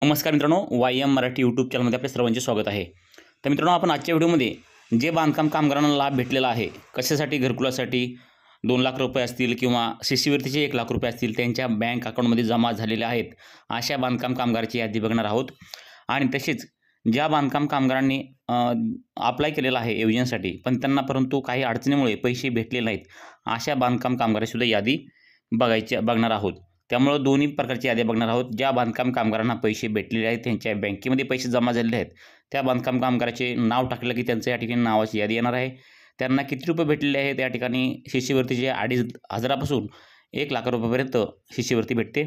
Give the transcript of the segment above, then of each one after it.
नमस्कार मित्रांनो, YM Marathi YouTube चॅनलमध्ये आपल्या सर्वांचे स्वागत आहे। तर मित्रांनो, आपण आजच्या व्हिडिओमध्ये जे बांधकाम कामगारांना लाभ भेटलेला आहे, कशासाठी घरकुलासाठी 2 लाख रुपये असतील किंवा शिष्यवृत्तीचे 1 लाख रुपये असतील, त्यांच्या बँक अकाउंटमध्ये जमा झालेले आहेत, अशा बांधकाम कामगाराची यादी बघणार आहोत। आणि तसेच ज्या बांधकाम कामगारांनी अप्लाय केलेला आहे योजनेसाठी, पण त्यांना परंतु काही अडचणीमुळे पैसे भेटलेले नाहीत, अशा बांधकाम कामगारांची यादी बघणार आहोत। त्यामुळे दोन्ही प्रकारची यादी बघणार आहोत। ज्या बांधकाम कामगारांना पैसे भेटलेले आहेत, त्यांच्या बँकेमध्ये पैसे जमा झालेले आहेत, त्या बांधकाम कामगाराचे नाव टाकलं की त्यांचं या ठिकाणी नावाची यादी येणार आहे। त्यांना किती रुपये भेटलेले आहेत, या ठिकाणी शिष्यवृत्तीचे 2,500 पासून 1 लाख रुपयापर्यंत शिष्यवृत्ती भेटते।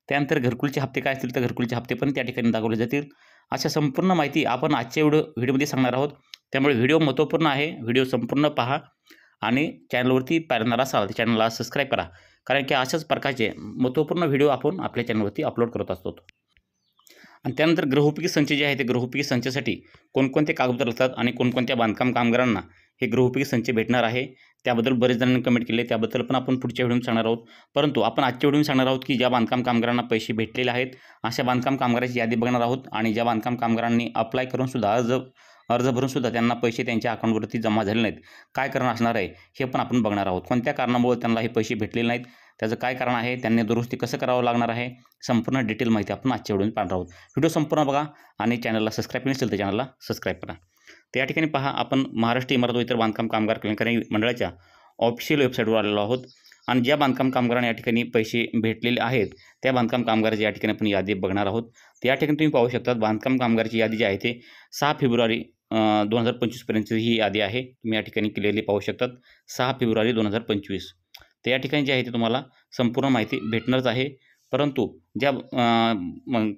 त्यानंतर घरकुलचे हप्ते काय असतील, तर घरकुलचे हप्ते पण त्या ठिकाणी दाखवले जातील। अशा संपूर्ण माहिती आपण आजच्या व्हिडिओमध्ये सांगणार आहोत। त्यामुळे व्हिडिओ महत्त्वपूर्ण आहे, व्हिडिओ संपूर्ण पहा आणि चॅनलवरती पाहणार असाल तर चॅनलला सबस्क्राईब करा, कारण की अशाच प्रकारचे महत्त्वपूर्ण व्हिडिओ आपण आपल्या चॅनलवरती अपलोड करत असतो। आणि त्यानंतर गृहोपयोगी संच जे आहे ते गृहोपयोगी संचासाठी कोणकोणते कागदपत्र लागतात आणि कोणकोणत्या बांधकाम कामगारांना हे गृहोपयोगी संच भेटणार आहे, त्याबद्दल बरेच जणांनी कमेंट केले, त्याबद्दल पण आपण पुढच्या व्हिडिओमध्ये सांगणार आहोत। परंतु आपण आजच्या व्हिडिओमध्ये सांगणार आहोत की ज्या बांधकाम कामगारांना पैसे भेटलेले आहेत, अशा बांधकाम कामगारांची यादी बघणार आहोत। आणि ज्या बांधकाम कामगारांनी अप्लाय करून सुद्धा अर्ज भरून सुद्धा त्यांना पैसे त्यांच्या अकाउंटवरती जमा झाले नाहीत, काय कारण असणार आहे हे पण आपण बघणार आहोत। कोणत्या कारणामुळे त्यांना हे पैसे भेटलेले नाहीत, त्याचं काय कारण आहे, त्यांनी दुरुस्ती कसं करावं लागणार आहे, संपूर्ण डिटेल माहिती आपण आजच्या व्हिडिओमध्ये पाहणार आहोत। व्हिडिओ संपूर्ण बघा आणि चॅनलला सबस्क्राईब नसेल तर चॅनलला सबस्क्राईब करा। तर या ठिकाणी पहा, आपण महाराष्ट्र इमारत व इतर बांधकाम कामगार कल्याणकारी मंडळाच्या ऑफिशियल वेबसाईटवर आलेलो आहोत। आणि ज्या बांधकाम कामगारांना या ठिकाणी पैसे भेटलेले आहेत, त्या बांधकाम कामगाराची या ठिकाणी आपण यादी बघणार आहोत। तर या ठिकाणी तुम्ही पाहू शकता, बांधकाम कामगाराची यादी जी आहे ते 6 फेब्रुवारी 2025 पर्यंतची ही यादी आहे। तुम्ही या ठिकाणी क्लिअरली पाहू शकतात, 6 फेब्रुवारी 2025। तर या ठिकाणी जे आहे ते तुम्हाला संपूर्ण माहिती भेटणारच आहे। परंतु ज्या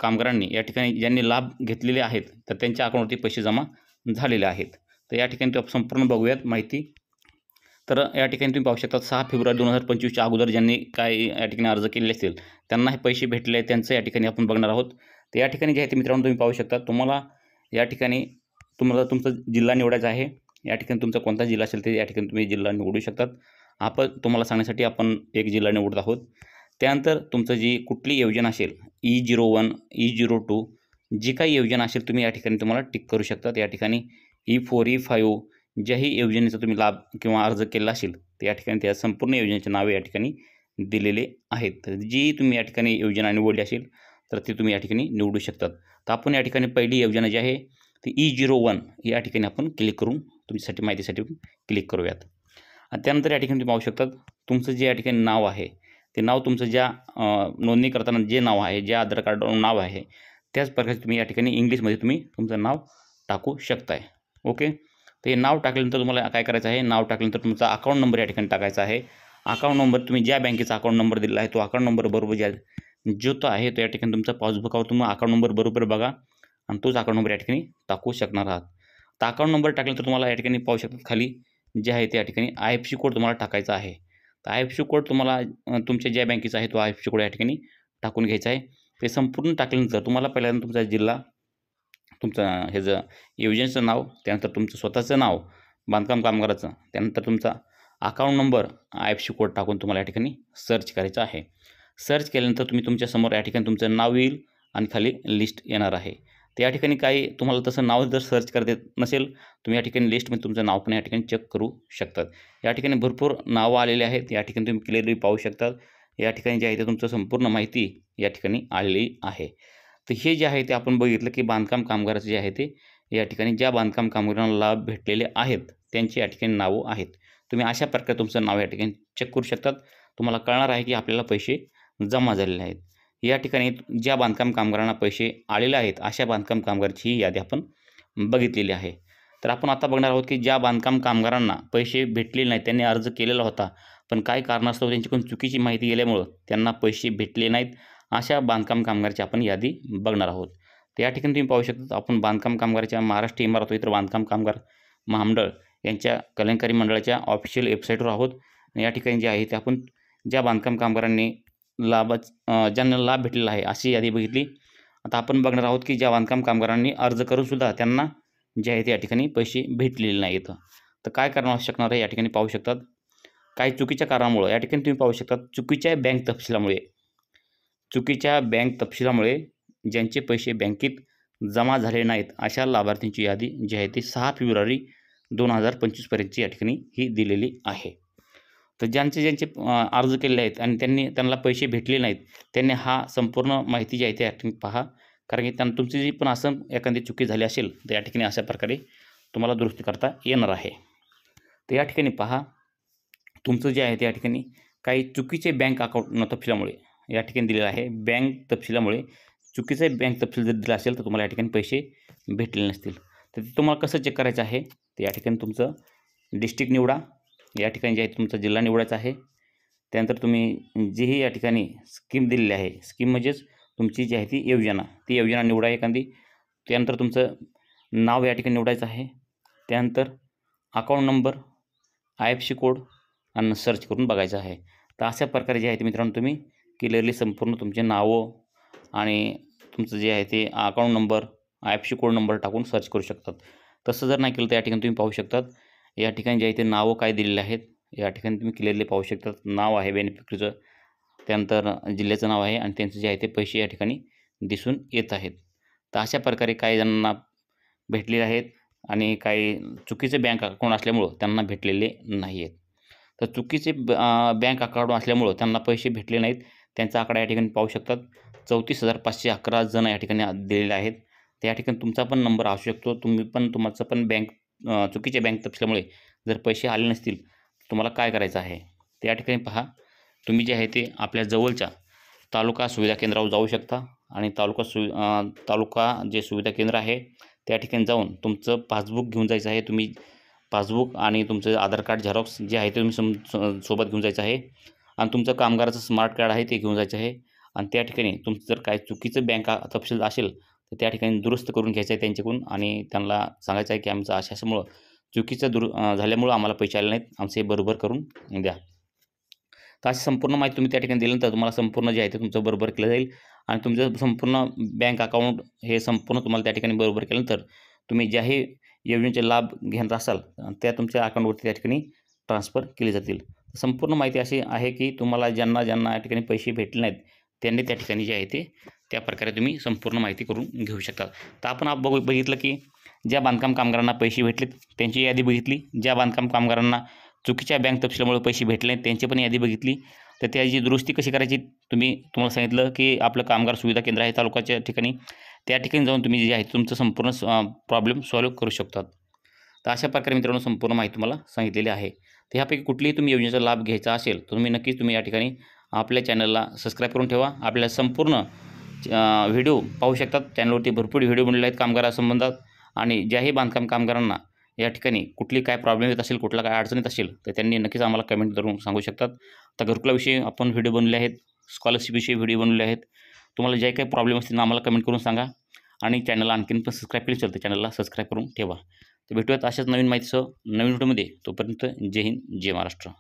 कामगारांनी या ठिकाणी ज्यांनी लाभ घेतलेले आहेत, तर त्यांच्या अकाउंटवरती पैसे जमा झालेले आहेत। तर या ठिकाणी संपूर्ण बघूयात माहिती। तर या ठिकाणी तुम्ही पाहू शकता, 6 फेब्रुवारी 2025च्या अगोदर ज्यांनी काय या ठिकाणी अर्ज केलेले असतील, त्यांना हे पैसे भेटले आहेत, त्यांचं या ठिकाणी आपण बघणार आहोत। तर या ठिकाणी जे आहे ते मित्रांनो तुम्ही पाहू शकता, तुम्हाला या ठिकाणी तुमचा जिल्हा निवडायचा आहे। या ठिकाणी तुमचा कोणता जिल्हा असेल ते या ठिकाणी तुम्ही जिल्हा निवडू शकतात। आपण तुम्हाला सांगण्यासाठी आपण एक जिल्हा निवडत आहोत। त्यानंतर तुमचं जी कुठली योजना असेल, E01, E02 जी काही योजना असेल, तुम्ही या ठिकाणी तुम्हाला टिक करू शकतात। या ठिकाणी E4, E5 ज्याही योजनेचा तुम्ही लाभ किंवा अर्ज केला असेल, तर या ठिकाणी त्या संपूर्ण योजनेचे नावे या ठिकाणी दिलेले आहेत। तर जी तुम्ही या ठिकाणी योजना निवडली असेल, तर ती तुम्ही या ठिकाणी निवडू शकतात। तर आपण या ठिकाणी पहिली योजना जी आहे ती E01 या ठिकाणी आपण क्लिक करून तुमच्यासाठी माहितीसाठी क्लिक करूयात। आणि त्यानंतर या ठिकाणी तुम्ही पाहू शकतात, तुमचं जे या ठिकाणी नाव आहे, ते नाव तुमचं ज्या नोंदणी करताना जे नाव आहे, ज्या आधार कार्डवर नाव आहे, त्याच प्रकारे तुम्ही या ठिकाणी इंग्लिशमध्ये तुम्ही तुमचं नाव टाकू शकताय। ओके, तर हे नाव टाकल्यानंतर तुम्हाला काय करायचं आहे, नाव टाकल्यानंतर तुमचा अकाउंट नंबर या ठिकाणी टाकायचा आहे। अकाउंट नंबर तुम्ही ज्या बँकेचा अकाउंट नंबर दिलेला आहे, तो अकाउंट नंबर बरोबर जो तो आहे, तो या ठिकाणी तुमचा पासबुकावर तुम्ही अकाउंट नंबर बरोबर बघा आणि तोच अकाउंट नंबर या ठिकाणी टाकू शकणार आहात। तर अकाउंट नंबर टाकल्यानंतर तुम्हाला या ठिकाणी पाहू शकतात, खाली जे आहे ते या ठिकाणी IFSC कोड तुम्हाला टाकायचा आहे। तर IFSC कोड तुम्हाला तुमच्या ज्या बँकेचा आहे तो IFSC कोड या ठिकाणी टाकून घ्यायचा आहे। ते संपूर्ण टाकल्यानंतर तुम्हाला पहिल्यांदा तुमचा जिल्हा, तुमचं ह्याचं योजनेचं नाव, त्यानंतर तुमचं स्वतःचं नाव बांधकाम कामगाराचं, त्यानंतर तुमचा अकाउंट नंबर, IFSC कोड टाकून तुम्हाला या ठिकाणी सर्च करायचं आहे। सर्च केल्यानंतर तुम्ही तुमच्यासमोर या ठिकाणी तुमचं नाव येईल आणि खाली लिस्ट येणार आहे। तर या ठिकाणी काही तुम्हाला तसं नाव जर सर्च करता येत नसेल, तुम्ही या ठिकाणी लिस्टमध्ये तुमचं नाव पण या ठिकाणी चेक करू शकतात। या ठिकाणी भरपूर नावं आलेली आहेत, या ठिकाणी तुम्ही क्लिअरली पाहू शकतात। या ठिकाणी जे आहे ते तुमचं संपूर्ण माहिती या ठिकाणी आलेली आहे। तर हे जे आहे ते आपण बघितलं की बांधकाम कामगाराचं जे आहे ते या ठिकाणी ज्या बांधकाम कामगारांना लाभ भेटलेले आहेत, त्यांची या ठिकाणी नावं आहेत। तुम्ही अशा प्रकारे तुमचं नाव या ठिकाणी चेक करू शकतात। तुम्हाला कळणार आहे की आपल्याला पैसे जमा झालेले आहेत। या ठिकाणी ज्या बांधकाम कामगारांना पैसे आलेले आहेत, अशा बांधकाम कामगाराची यादी आपण बघितलेली आहे। तर आपण आता बघणार आहोत की ज्या बांधकाम कामगारांना पैसे भेटलेले नाहीत, त्यांनी अर्ज केलेला होता, पण काही कारणास्तव त्यांच्याकडून चुकीची माहिती गेल्यामुळं त्यांना पैसे भेटले नाहीत, अशा बांधकाम कामगाराची आपण यादी बघणार आहोत। तर या ठिकाणी तुम्ही पाहू शकता, आपण बांधकाम कामगाराच्या महाराष्ट्र इमारत व इतर बांधकाम कामगार महामंडळ यांच्या कल्याणकारी मंडळाच्या ऑफिशियल वेबसाईटवर आहोत। या ठिकाणी जे आहे ते आपण ज्या बांधकाम कामगारांनी ज्यांना लाभ भेटलेला आहे अशी यादी बघितली। आता आपण बघणार आहोत की ज्या बांधकाम कामगारांनी अर्ज करूनसुद्धा त्यांना जे आहे ते या ठिकाणी पैसे भेटलेले नाहीत, तर काय कारण असू शकणार आहे, या ठिकाणी पाहू शकतात। काही चुकीच्या कारणामुळं या ठिकाणी तुम्ही पाहू शकता, चुकीच्या बँक तपशिलामुळे ज्यांचे पैसे बँकेत जमा झाले नाहीत अशा लाभार्थ्यांची यादी जी आहे ती 6 फेब्रुवारी 2025 पर्यंतची या ठिकाणी ही दिलेली आहे. तर ज्यांचे अर्ज केलेले आहेत आणि त्यांना पैसे भेटले नाहीत, त्यांनी हा संपूर्ण माहिती जी आहे ती या ठिकाणी पहा. कारण की तुमची जी पण असं एखादी चुकी झाली असेल तर या ठिकाणी अशा प्रकारे तुम्हाला दुरुस्ती करता येणार आहे. तर या ठिकाणी पहा, तुमचं जे आहे त्या ठिकाणी काही चुकीचे बँक अकाउंट तपशिलामुळे या ठिकाणी दिलेलं आहे. बँक तपशिलामुळे चुकीचे बँक तपशील जर दिला असेल तर तुम्हाला या ठिकाणी पैसे भेटलेले नसतील. तर ते तुम्हाला कसं चेक करायचं आहे, तर या ठिकाणी तुमचं डिस्ट्रिक्ट निवडा. या ठिकाणी जे आहे तुमचा जिल्हा निवडायचा आहे. त्यानंतर तुम्ही जीही या ठिकाणी स्कीम दिलेली आहे, स्कीम म्हणजेच तुमची जी आहे ती योजना निवडा एखादी. त्यानंतर तुमचं नाव या ठिकाणी निवडायचं आहे. त्यानंतर अकाउंट नंबर, IFSC कोड आणि सर्च करून बघायचं आहे. तर अशा प्रकारे जे आहे ते मित्रांनो तुम्ही क्लिअरली संपूर्ण तुमचे नावं आणि तुमचं जे आहे ते account number, IFSC code number टाकून सर्च करू शकतात. तसं जर नाही केलं तर या ठिकाणी तुम्ही पाहू शकतात, या ठिकाणी जे आहे ते नावं काय दिलेले आहेत या ठिकाणी तुम्ही क्लिअरली पाहू शकतात. नाव आहे बेनिफिशरीचं, त्यानंतर जिल्ह्याचं नाव आहे आणि त्यांचं जे आहे ते पैसे या ठिकाणी दिसून येत आहेत. तर अशा प्रकारे काही जणांना भेटलेले आहेत आणि काही चुकीचे बँक अकाउंट असल्यामुळं त्यांना भेटलेले नाही आहेत. तर चुकीचे बँक अकाउंट असल्यामुळं त्यांना पैसे भेटले नाहीत. त्यांचा आकडा या ठिकाणी पाहू शकतात. 34,511 जण या ठिकाणी दिलेले आहेत. तर या ठिकाणी तुमचा पण नंबर असू शकतो. तुमचं पण चुकीच्या बँक तपशिलामुळे जर पैसे आले नसतील तुम्हाला काय करायचं आहे, तर या ठिकाणी पहा, तुम्ही जे आहे ते आपल्या जवळच्या तालुका सुविधा केंद्रावर जाऊ शकता आणि तालुका जे सुविधा केंद्र आहे त्या ठिकाणी जाऊन तुमचं पासबुक घेऊन जायचं आहे. तुम्ही पासबुक आणि तुमचं आधार कार्ड झेरॉक्स जे आहे ते तुम्ही सोबत घेऊन जायचं आहे आणि तुमचं कामगाराचं स्मार्ट कार्ड आहे ते घेऊन जायचं आहे. आणि त्या ठिकाणी तुमचं जर काही चुकीचं बँक तपशील असेल तर त्या ठिकाणी दुरुस्त करून घ्यायचं आहे त्यांच्याकडून आणि त्यांना सांगायचं आहे की आमचं अशामुळं चुकीचं झाल्यामुळं आम्हाला पैसे आले नाहीत, आमचं हे बरोबर करून द्या. तर अशी संपूर्ण माहिती तुम्ही त्या ठिकाणी दिल्यानंतर तुम्हाला संपूर्ण जे आहे ते तुमचं बरोबर केलं जाईल आणि तुमचं संपूर्ण बँक अकाउंट हे संपूर्ण तुम्हाला त्या ठिकाणी बरोबर केल्यानंतर तुम्ही ज्याही योजनेचे लाभ घेत असाल त्या तुमच्या अकाउंटवरती त्या ठिकाणी ट्रान्सफर केले जातील. संपूर्ण माहिती अशी आहे की तुम्हाला ज्यांना या ठिकाणी पैसे भेटले नाहीत त्यांनी त्या ठिकाणी जे आहे ते त्या प्रकारे तुम्ही संपूर्ण माहिती करून घेऊ शकता. तर आपण बघितलं की ज्या बांधकाम कामगारांना पैसे भेटलेत त्यांची यादी बघितली, ज्या बांधकाम कामगारांना चुकीच्या बँक तपशिलामुळे पैसे भेटले नाहीत त्यांची पण यादी बघितली. तर त्याची दुरुस्ती कशी करायची तुम्हाला सांगितलं की आपलं कामगार सुविधा केंद्र आहे तालुक्याच्या ठिकाणी, त्या ठिकाणी जाऊन तुम्ही जे आहे तुमचं संपूर्ण प्रॉब्लेम सॉल्व्ह करू शकतात. तर अशा प्रकारे मित्रांनो संपूर्ण माहिती तुम्हाला सांगितलेली आहे. तर ह्यापैकी कुठलीही तुम्ही योजनेचा लाभ घ्यायचा असेल तर तुम्ही या ठिकाणी आपल्या चॅनलला सबस्क्राईब करून ठेवा. आपल्या संपूर्ण व्हिडिओ पाहू शकतात. चॅनलवरती भरपूर व्हिडिओ बनलेले आहेत कामगारासंबंधात आणि ज्याही बांधकाम कामगारांना या ठिकाणी कुठली काय प्रॉब्लेम येत असेल, कुठला काय अडचण येत असेल तर त्यांनी नक्कीच आम्हाला कमेंट करून सांगू शकतात. तर घरकुलाविषयी आपण व्हिडिओ बनवले आहेत, स्कॉलरशिपविषयी व्हिडिओ बनवले आहेत. तुम्हाला जे काही प्रॉब्लेम असतील आम्हाला कमेंट करून सांगा आणि चॅनलला आणखीन पण सबस्क्राईब केलं असेल तर चॅनलला सबस्क्राईब करून ठेवा. तर भेटूयात अशाच नवीन माहितीसह नवीन व्हिडिओमध्ये. तोपर्यंत जय हिंद, जय महाराष्ट्र.